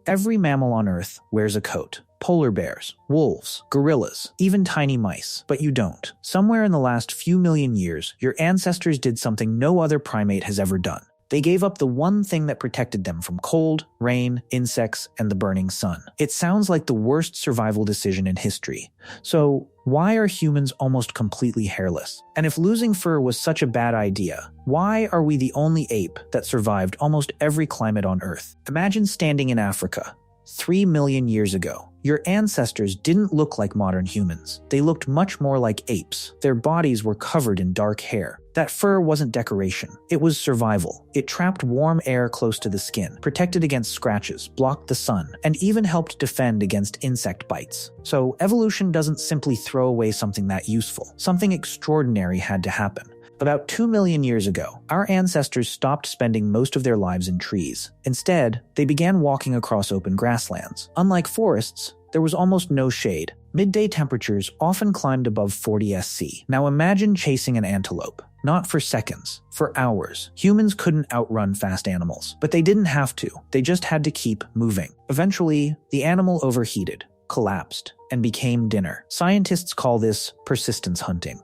Every mammal on Earth wears a coat. Polar bears, wolves, gorillas, even tiny mice. But you don't. Somewhere in the last few million years, your ancestors did something no other primate has ever done. They gave up the one thing that protected them from cold, rain, insects, and the burning sun. It sounds like the worst survival decision in history. So, why are humans almost completely hairless? And if losing fur was such a bad idea, why are we the only ape that survived almost every climate on Earth? Imagine standing in Africa 3 million years ago. Your ancestors didn't look like modern humans. They looked much more like apes. Their bodies were covered in dark hair. That fur wasn't decoration. It was survival. It trapped warm air close to the skin, protected against scratches, blocked the sun, and even helped defend against insect bites. So evolution doesn't simply throw away something that useful. Something extraordinary had to happen. About 2 million years ago, our ancestors stopped spending most of their lives in trees. Instead, they began walking across open grasslands. Unlike forests, there was almost no shade. Midday temperatures often climbed above 40 SC. Now imagine chasing an antelope. Not for seconds, for hours. Humans couldn't outrun fast animals, but they didn't have to. They just had to keep moving. Eventually, the animal overheated, collapsed, and became dinner. Scientists call this persistence hunting.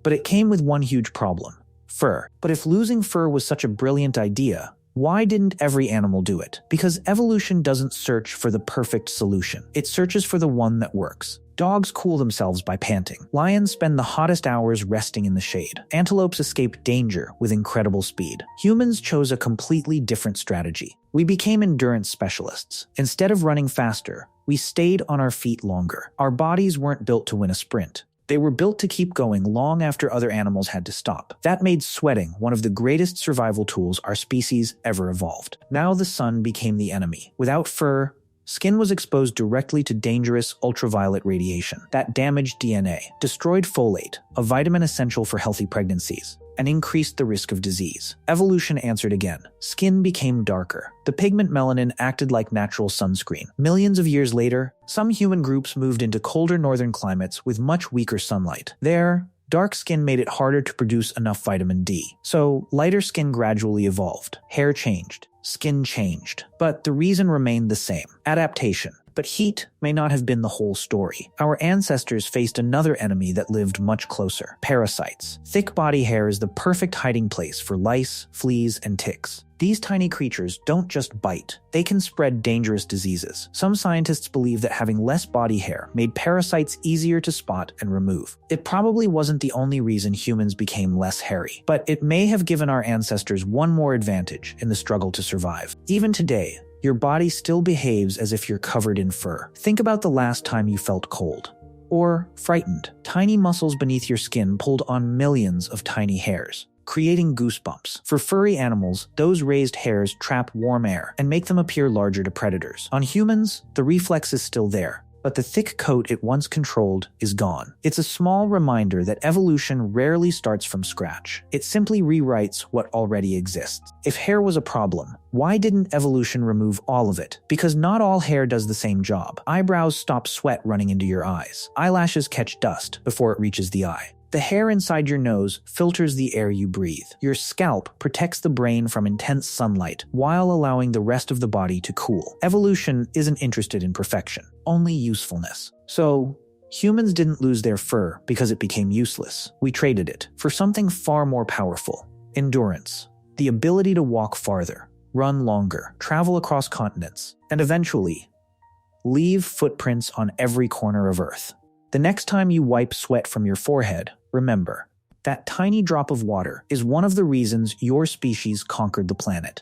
But it came with one huge problem: fur. But if losing fur was such a brilliant idea, why didn't every animal do it? Because evolution doesn't search for the perfect solution. It searches for the one that works. Dogs cool themselves by panting. Lions spend the hottest hours resting in the shade. Antelopes escape danger with incredible speed. Humans chose a completely different strategy. We became endurance specialists. Instead of running faster, we stayed on our feet longer. Our bodies weren't built to win a sprint. They were built to keep going long after other animals had to stop. That made sweating one of the greatest survival tools our species ever evolved. Now the sun became the enemy. Without fur, skin was exposed directly to dangerous ultraviolet radiation that damaged DNA, destroyed folate, a vitamin essential for healthy pregnancies, and increased the risk of disease. Evolution answered again. Skin became darker. The pigment melanin acted like natural sunscreen. Millions of years later, some human groups moved into colder northern climates with much weaker sunlight. There, dark skin made it harder to produce enough vitamin D. So, lighter skin gradually evolved. Hair changed. Skin changed. But the reason remained the same: adaptation. But heat may not have been the whole story. Our ancestors faced another enemy that lived much closer: parasites. Thick body hair is the perfect hiding place for lice, fleas, and ticks. These tiny creatures don't just bite, they can spread dangerous diseases. Some scientists believe that having less body hair made parasites easier to spot and remove. It probably wasn't the only reason humans became less hairy, but it may have given our ancestors one more advantage in the struggle to survive. Even today, your body still behaves as if you're covered in fur. Think about the last time you felt cold or frightened. Tiny muscles beneath your skin pulled on millions of tiny hairs, creating goosebumps. For furry animals, those raised hairs trap warm air and make them appear larger to predators. On humans, the reflex is still there, but the thick coat it once controlled is gone. It's a small reminder that evolution rarely starts from scratch. It simply rewrites what already exists. If hair was a problem, why didn't evolution remove all of it? Because not all hair does the same job. Eyebrows stop sweat running into your eyes. Eyelashes catch dust before it reaches the eye. The hair inside your nose filters the air you breathe. Your scalp protects the brain from intense sunlight while allowing the rest of the body to cool. Evolution isn't interested in perfection, only usefulness. So, humans didn't lose their fur because it became useless. We traded it for something far more powerful: endurance. The ability to walk farther, run longer, travel across continents, and eventually, leave footprints on every corner of Earth. The next time you wipe sweat from your forehead, remember, that tiny drop of water is one of the reasons your species conquered the planet.